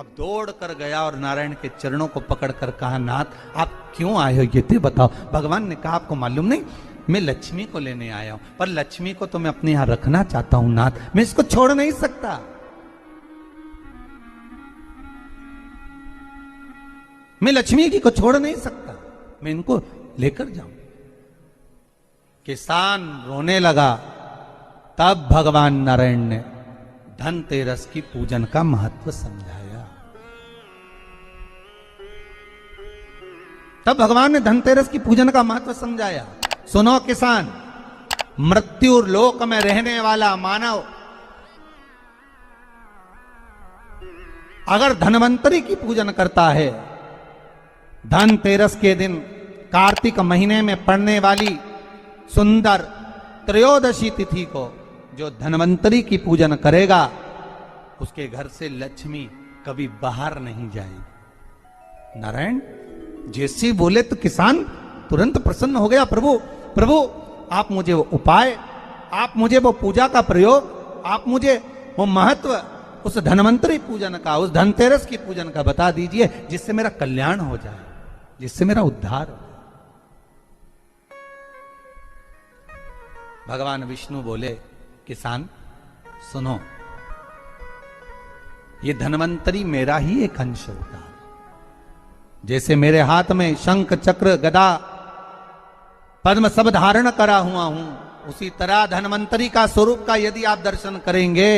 अब दौड़ कर गया और नारायण के चरणों को पकड़कर कहा, नाथ आप क्यों आए हो ये तो बताओ। भगवान ने कहा, आपको मालूम नहीं, मैं लक्ष्मी को लेने आया हूं, पर लक्ष्मी को तो मैं अपने यहां रखना चाहता हूं नाथ, मैं इसको छोड़ नहीं सकता। मैं लक्ष्मी जी को छोड़ नहीं सकता, मैं इनको लेकर जाऊं। किसान रोने लगा। तब भगवान नारायण ने धनतेरस की पूजन का महत्व समझाया। तब भगवान ने धनतेरस की पूजन का महत्व समझाया। सुनो किसान, मृत्यु लोक में रहने वाला मानव अगर धनवंतरी की पूजन करता है, धनतेरस के दिन कार्तिक महीने में पड़ने वाली सुंदर त्रयोदशी तिथि को जो धनवंतरी की पूजन करेगा, उसके घर से लक्ष्मी कभी बाहर नहीं जाएगी। नारायण जैसे बोले तो किसान तुरंत प्रसन्न हो गया। प्रभु प्रभु आप मुझे वो उपाय, आप मुझे वो पूजा का प्रयोग, आप मुझे वो महत्व उस धनवंतरी पूजन का, उस धनतेरस की पूजन का बता दीजिए, जिससे मेरा कल्याण हो जाए, जिससे मेरा उद्धार हो। भगवान विष्णु बोले, किसान सुनो, ये धनवंतरी मेरा ही एक अंश होता है। जैसे मेरे हाथ में शंख चक्र गदा पद्म सब धारण करा हुआ हूं, उसी तरह धनवंतरी का स्वरूप का यदि आप दर्शन करेंगे,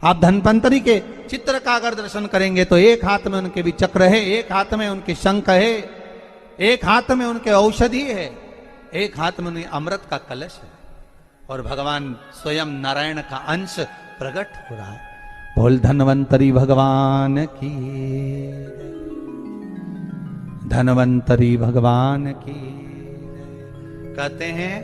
आप धनवंतरी के चित्र का अगर दर्शन करेंगे, तो एक हाथ में उनके भी चक्र है, एक हाथ में उनके शंख है, एक हाथ में उनके औषधि है, एक हाथ में उन्हें अमृत का कलश है, और भगवान स्वयं नारायण का अंश प्रकट हो रहा है। बोल धनवंतरी भगवान की, धनवंतरी भगवान की। कहते हैं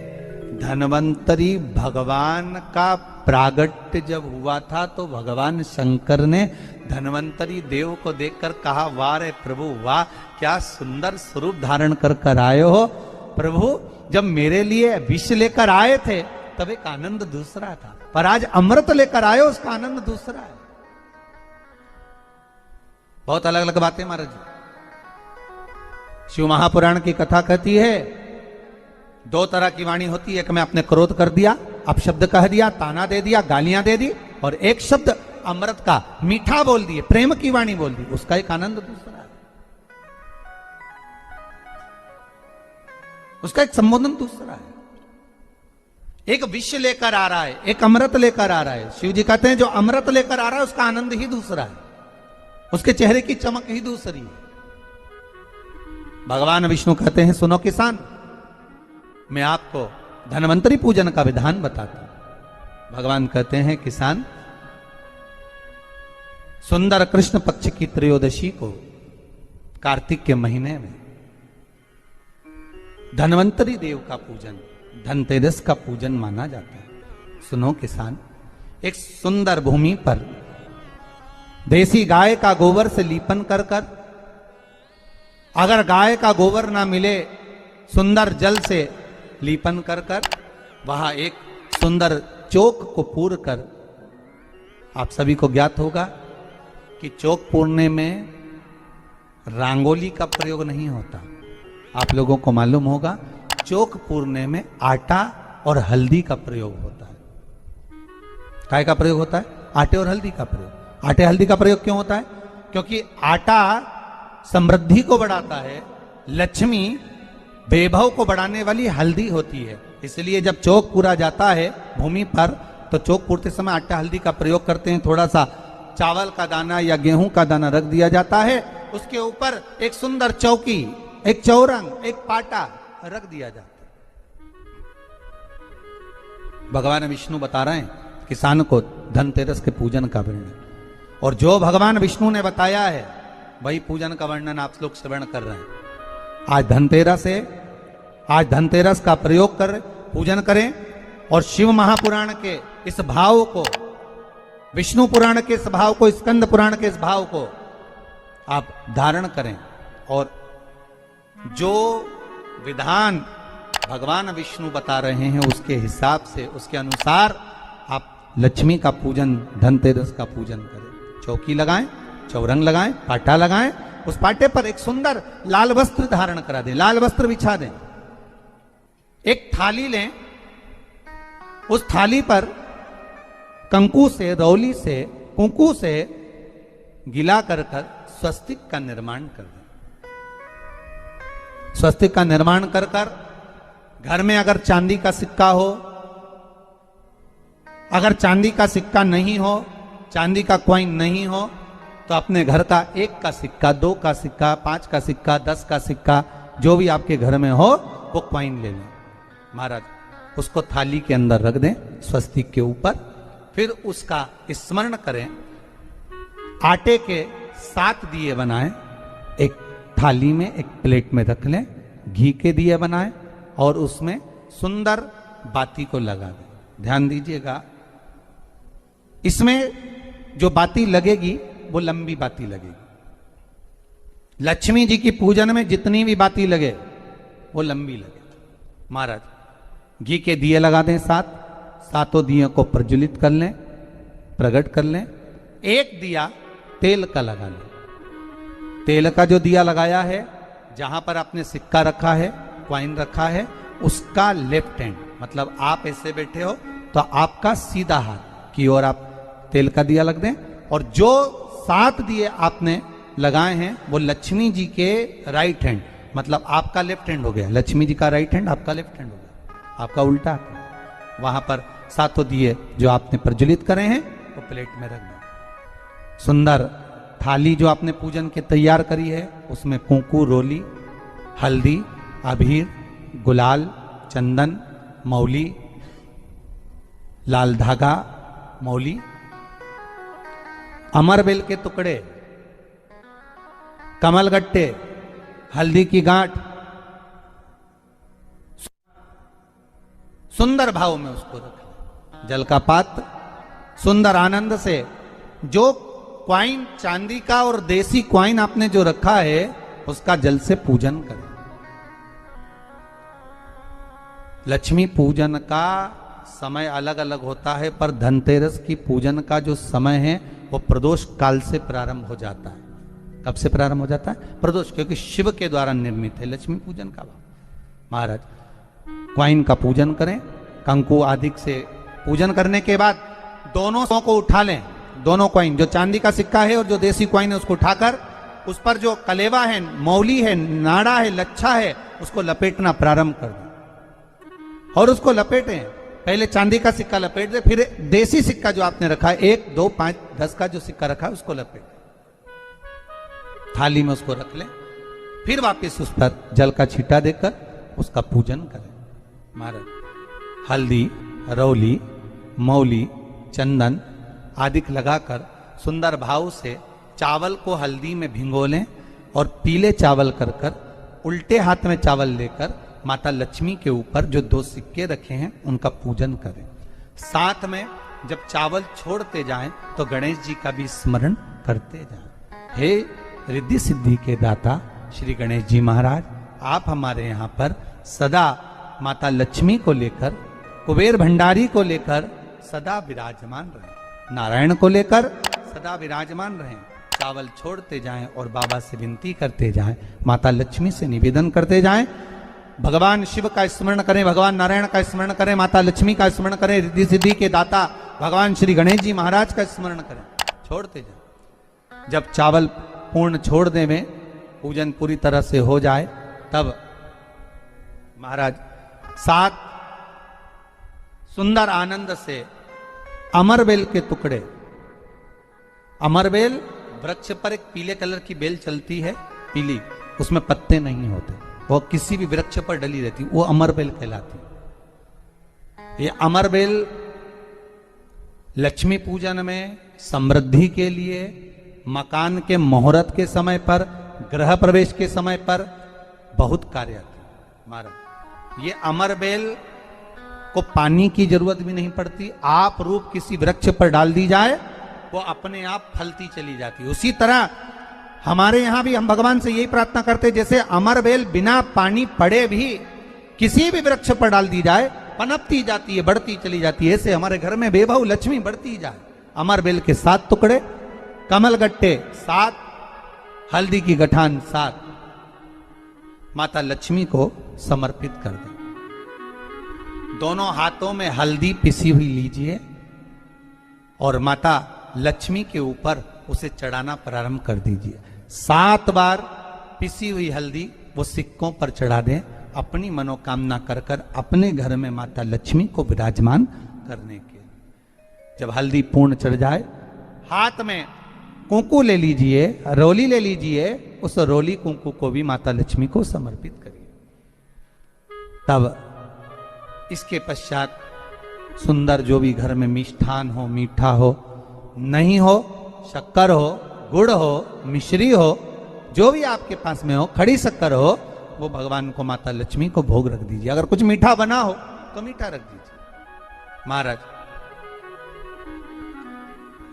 धनवंतरी भगवान का प्रागट्य जब हुआ था, तो भगवान शंकर ने धनवंतरी देव को देखकर कहा, वाह रे प्रभु वाह, क्या सुंदर स्वरूप धारण कर आए हो। प्रभु जब मेरे लिए विष लेकर आए थे तब एक आनंद दूसरा था, पर आज अमृत लेकर आए हो, उसका आनंद दूसरा है। बहुत अलग अलग बातें महाराज जी। शिव महापुराण की कथा कहती है, दो तरह की वाणी होती है, एक में आपने क्रोध कर दिया, अपशब्द कह दिया, ताना दे दिया, गालियां दे दी, और एक शब्द अमृत का मीठा बोल दिए, प्रेम की वाणी बोल दी, उसका एक आनंद दूसरा है, उसका एक संबोधन दूसरा है। एक विष लेकर आ रहा है, एक अमृत लेकर आ रहा है। शिव जी कहते हैं जो अमृत लेकर आ रहा है उसका आनंद ही दूसरा है, उसके चेहरे की चमक ही दूसरी है। भगवान विष्णु कहते हैं, सुनो किसान, मैं आपको धनवंतरी पूजन का विधान बताता हूं। भगवान कहते हैं, किसान सुंदर कृष्ण पक्ष की त्रयोदशी को कार्तिक के महीने में धनवंतरी देव का पूजन, धनतेरस का पूजन माना जाता है। सुनो किसान, एक सुंदर भूमि पर देसी गाय का गोबर से लीपन कर कर, अगर गाय का गोबर ना मिले, सुंदर जल से लीपन कर कर, वहां एक सुंदर चौक को पूर कर, आप सभी को ज्ञात होगा कि चौक पूरने में रंगोली का प्रयोग नहीं होता। आप लोगों को मालूम होगा चौक पूरने में आटा और हल्दी का प्रयोग होता है। काय का प्रयोग होता है? आटे और हल्दी का प्रयोग। आटे हल्दी का प्रयोग क्यों होता है? क्योंकि आटा समृद्धि को बढ़ाता है, लक्ष्मी वैभव को बढ़ाने वाली हल्दी होती है। इसलिए जब चौक पूरा जाता है भूमि पर, तो चौक पूरते समय आटा हल्दी का प्रयोग करते हैं। थोड़ा सा चावल का दाना या गेहूं का दाना रख दिया जाता है, उसके ऊपर एक सुंदर चौकी, एक चौरंग, एक पाटा रख दिया जाता है। भगवान विष्णु बता रहे हैं किसान को धनतेरस के पूजन का वर्णन, और जो भगवान विष्णु ने बताया है वही पूजन का वर्णन आप लोग श्रवण कर रहे हैं। आज धनतेरस है, आज धनतेरस का प्रयोग कर पूजन करें, और शिव महापुराण के इस भाव को, विष्णु पुराण के इस भाव को, स्कंद पुराण के इस भाव को आप धारण करें, और जो विधान भगवान विष्णु बता रहे हैं उसके हिसाब से, उसके अनुसार आप लक्ष्मी का पूजन, धनतेरस का पूजन करें। चौकी लगाएं, चौरंग लगाएं, पाटा लगाएं, उस पाटे पर एक सुंदर लाल वस्त्र धारण करा दें, लाल वस्त्र बिछा दें। एक थाली लें, उस थाली पर कंकु से, रौली से, कुंकू से गिला कर स्वस्तिक का निर्माण कर दें। स्वस्तिक का निर्माण कर घर में अगर चांदी का सिक्का हो, अगर चांदी का सिक्का नहीं हो, चांदी का कॉइन नहीं हो, तो अपने घर का 1 का सिक्का, 2 का सिक्का, 5 का सिक्का, 10 का सिक्का, जो भी आपके घर में हो वो कॉइन ले लें महाराज, उसको थाली के अंदर रख दें स्वस्तिक के ऊपर। फिर उसका स्मरण करें, आटे के 7 दिए बनाएं, एक थाली में, एक प्लेट में रख लें, घी के दिए बनाएं और उसमें सुंदर बाती को लगा दें। ध्यान दीजिएगा, इसमें जो बाती लगेगी वो लंबी बाती लगेगी। लक्ष्मी जी की पूजन में जितनी भी बाती लगे वो लंबी लगे। महाराज घी के दिए लगा दें 7, सातों दियों को प्रज्वलित कर लें, प्रकट कर लें। एक दिया तेल का लगा लें। तेल का जो दिया लगाया है, जहां पर आपने सिक्का रखा है, कॉइन रखा है, उसका लेफ्ट हैंड, मतलब आप ऐसे बैठे हो तो आपका सीधा हाथ की ओर आप तेल का दिया लग दें। और जो 7 दिए आपने लगाए हैं वो लक्ष्मी जी के राइट हैंड, मतलब आपका लेफ्ट हैंड हो गया, लक्ष्मी जी का राइट हैंड, आपका लेफ्ट हैंड हो गया, आपका उल्टा हाथ। वहां पर 7 दिए जो आपने प्रज्वलित करे हैं वो प्लेट में रख दें। सुंदर थाली जो आपने पूजन के तैयार करी है, उसमें कुंकू, रोली, हल्दी, अबीर, गुलाल, चंदन, मौली, लाल धागा, मौली, अमरबेल के टुकड़े, कमलगट्टे, हल्दी की गांठ, सुंदर भाव में उसको रखें। जल का पात्र सुंदर आनंद से, जो क्वाइन चांदी का और देसी क्वाइन आपने जो रखा है उसका जल से पूजन करें। लक्ष्मी पूजन का समय अलग अलग होता है, पर धनतेरस की पूजन का जो समय है वो प्रदोष काल से प्रारंभ हो जाता है। कब से प्रारंभ हो जाता है? प्रदोष, क्योंकि शिव के द्वारा निर्मित है लक्ष्मी पूजन का भाव। महाराज क्वाइन का पूजन करें, कंकु आदि से पूजन करने के बाद दोनों को उठा लें। दोनों क्वाइन, जो चांदी का सिक्का है और जो देसी क्वाइन है, उसको उठाकर उस पर जो कलेवा है, मौली है, नाड़ा है, लच्छा है, उसको लपेटना प्रारंभ कर दें और उसको लपेटें। पहले चांदी का सिक्का लपेट दे, फिर देसी सिक्का जो आपने रखा है 1, 2, 5, 10 का जो सिक्का रखा है उसको लपेट, थाली में उसको रख लें। फिर वापस उस पर जल का छींटा देकर उसका पूजन करें। महाराज हल्दी, रौली, मौली, चंदन आदि लगाकर सुंदर भाव से चावल को हल्दी में भिगो लें और पीले चावल कर उल्टे हाथ में चावल लेकर माता लक्ष्मी के ऊपर जो 2 सिक्के रखे हैं उनका पूजन करें। साथ में जब चावल छोड़ते जाएं तो गणेश जी का भी स्मरण करते जाएं। हे रिद्धि सिद्धि के दाता श्री गणेश जी महाराज, आप हमारे यहाँ पर सदा माता लक्ष्मी को लेकर, कुबेर भंडारी को लेकर सदा विराजमान रहें, नारायण को लेकर सदा विराजमान रहें। चावल छोड़ते जाएं और बाबा से विनती करते जाएं, माता लक्ष्मी से निवेदन करते जाएं। भगवान शिव का स्मरण करें, भगवान नारायण का स्मरण करें, माता लक्ष्मी का स्मरण करें, रिद्धि सिद्धि के दाता भगवान श्री गणेश जी महाराज का स्मरण करें, छोड़ते जाएं। जब चावल पूर्ण छोड़ देवें, पूजन पूरी तरह से हो जाए, तब महाराज 7 सुंदर आनंद से अमरबेल के टुकड़े, अमरबेल वृक्ष पर एक पीले कलर की बेल चलती है, पीली, उसमें पत्ते नहीं होते, वो किसी भी वृक्ष पर डली रहती, वो अमरबेल कहलाती। ये अमरबेल लक्ष्मी पूजन में, समृद्धि के लिए, मकान के मुहूर्त के समय पर, गृह प्रवेश के समय पर बहुत कार्य आते हैं। महाराज ये अमरबेल को पानी की जरूरत भी नहीं पड़ती, आप रूप किसी वृक्ष पर डाल दी जाए वो अपने आप फलती चली जाती है। उसी तरह हमारे यहां भी हम भगवान से यही प्रार्थना करते हैं, जैसे अमरबेल बिना पानी पड़े भी किसी भी वृक्ष पर डाल दी जाए पनपती जाती है, बढ़ती चली जाती है, ऐसे हमारे घर में बेभव लक्ष्मी बढ़ती जाए। अमरबेल के 7 टुकड़े कमल गट्टे 7, हल्दी की गठान 7 माता लक्ष्मी को समर्पित कर दें। दोनों हाथों में हल्दी पिसी हुई लीजिए और माता लक्ष्मी के ऊपर उसे चढ़ाना प्रारंभ कर दीजिए। 7 बार पिसी हुई हल्दी वो सिक्कों पर चढ़ा दें, अपनी मनोकामना कर कर अपने घर में माता लक्ष्मी को विराजमान करने के। जब हल्दी पूर्ण चढ़ जाए, हाथ में कुंकू ले लीजिए, रोली ले लीजिए, उस रोली कुंकू को भी माता लक्ष्मी को समर्पित करिए। तब इसके पश्चात सुंदर जो भी घर में मिष्ठान हो, मीठा हो, नहीं हो शक्कर हो, गुड़ हो, मिश्री हो, जो भी आपके पास में हो, खड़ी शक्कर हो, वो भगवान को माता लक्ष्मी को भोग रख दीजिए। अगर कुछ मीठा बना हो तो मीठा रख दीजिए। महाराज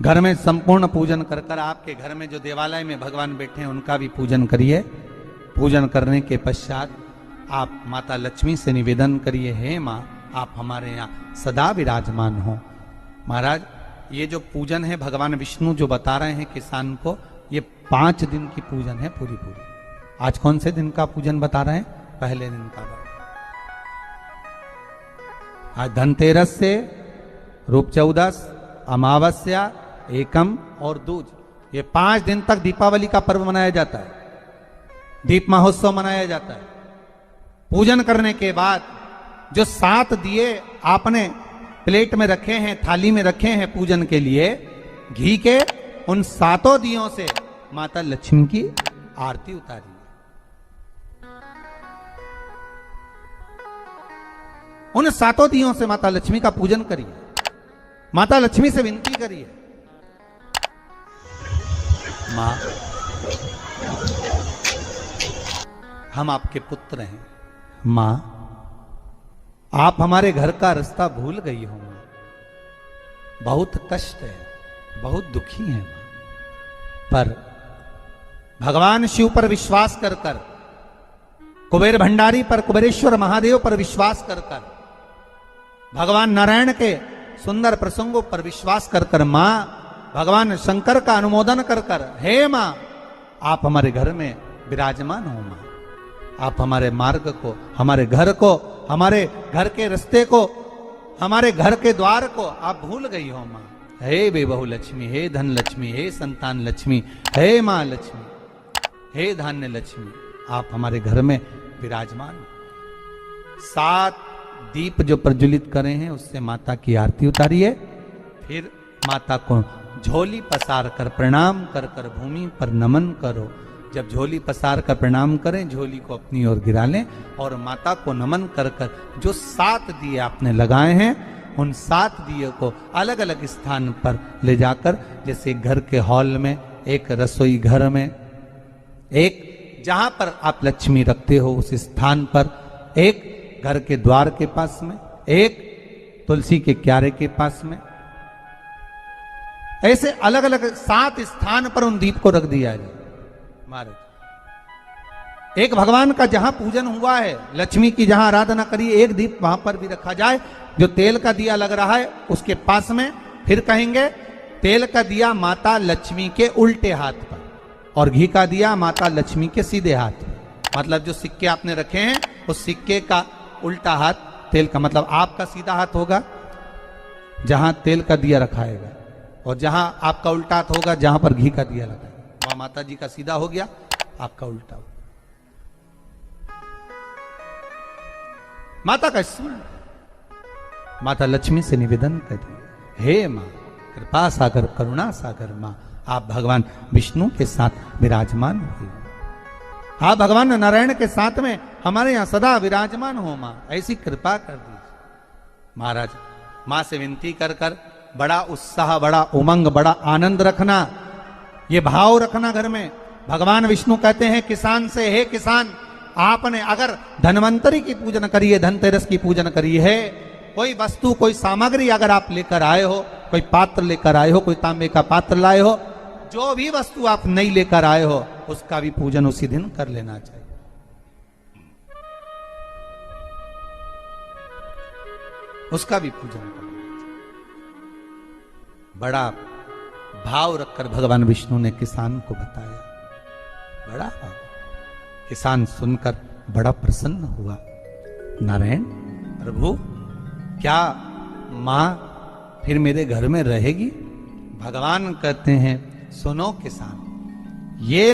घर में संपूर्ण पूजन कर कर आपके घर में जो देवालय में भगवान बैठे हैं उनका भी पूजन करिए। पूजन करने के पश्चात आप माता लक्ष्मी से निवेदन करिए, हे माँ आप हमारे यहाँ सदा विराजमान हो। महाराज ये जो पूजन है भगवान विष्णु जो बता रहे हैं किसान को, ये 5 दिन की पूजन है पूरी। आज कौन से दिन का पूजन बता रहे हैं? पहले दिन का। आज धनतेरस से रूप चौदस, अमावस्या, एकम और दूज, ये 5 दिन तक दीपावली का पर्व मनाया जाता है, दीप महोत्सव मनाया जाता है। पूजन करने के बाद जो 7 दिए आपने प्लेट में रखे हैं, थाली में रखे हैं पूजन के लिए, घी के उन 7 दियों से माता लक्ष्मी की आरती उतारिए। उन 7 दियों से माता लक्ष्मी का पूजन करिए। माता लक्ष्मी से विनती करिए, मां हम आपके पुत्र हैं, मां आप हमारे घर का रास्ता भूल गई हो, बहुत कष्ट है, बहुत दुखी है, पर भगवान शिव पर विश्वास कर कर, कुबेर भंडारी पर, कुबेरेश्वर महादेव पर विश्वास कर कर, भगवान नारायण के सुंदर प्रसंगों पर विश्वास कर कर, मां भगवान शंकर का अनुमोदन कर कर, हे मां आप हमारे घर में विराजमान हो, मां आप हमारे मार्ग को, हमारे घर को, हमारे घर के रास्ते को, हमारे घर के द्वार को आप भूल गई हो मां। हे बेबहू लक्ष्मी, हे धन लक्ष्मी, हे संतान लक्ष्मी, हे मां लक्ष्मी, हे धान्य लक्ष्मी, आप हमारे घर में विराजमान हो। 7 दीप जो प्रज्वलित करे हैं उससे माता की आरती उतारिए। फिर माता को झोली पसार कर प्रणाम कर कर भूमि पर नमन करो। जब झोली पसार कर प्रणाम करें, झोली को अपनी ओर गिरा लें और माता को नमन कर कर जो 7 दिए आपने लगाए हैं, उन 7 दिए को अलग अलग स्थान पर ले जाकर, जैसे घर के हॉल में, एक रसोई घर में, एक जहां पर आप लक्ष्मी रखते हो उस स्थान पर, एक घर के द्वार के पास में, एक तुलसी के क्यारे के पास में, ऐसे अलग अलग 7 स्थान पर उन दीप को रख दिया जाए। महाराज एक भगवान का जहां पूजन हुआ है, लक्ष्मी की जहां आराधना करी, एक दीप वहां पर भी रखा जाए। जो तेल का दिया लग रहा है उसके पास में, फिर कहेंगे तेल का दिया माता लक्ष्मी के उल्टे हाथ पर और घी का दिया माता लक्ष्मी के सीधे हाथ पर। मतलब जो सिक्के आपने रखे हैं उस सिक्के का उल्टा हाथ तेल का, मतलब आपका सीधा हाथ होगा जहां तेल का दिया रखाएगा, और जहां आपका उल्टा हाथ होगा जहां पर घी का दिया लगा, वहां माता जी का सीधा हो गया, आपका उल्टा हो। माता का स्मरण, माता लक्ष्मी से निवेदन करिए, हे मां कृपा सागर, करुणा सागर मां, आप भगवान विष्णु के साथ विराजमान हुए, आप भगवान नारायण के साथ में हमारे यहां सदा विराजमान हो मां, ऐसी कृपा कर दीजिए। महाराज मां से विनती कर कर बड़ा उत्साह, बड़ा उमंग, बड़ा आनंद रखना, ये भाव रखना घर में। भगवान विष्णु कहते हैं किसान से, हे किसान आपने अगर धन्वंतरी की पूजन करी है, धनतेरस की पूजन करी है, कोई वस्तु, कोई सामग्री अगर आप लेकर आए हो, कोई पात्र लेकर आए हो, कोई तांबे का पात्र लाए हो, जो भी वस्तु आप नहीं लेकर आए हो उसका भी पूजन उसी दिन कर लेना चाहिए। उसका भी पूजन करना चाहिए। बड़ा भाव रखकर भगवान विष्णु ने किसान को बताया। बड़ा किसान सुनकर बड़ा प्रसन्न हुआ। नारायण प्रभु, क्या मां फिर मेरे घर में रहेगी? भगवान कहते हैं, सुनो किसान, ये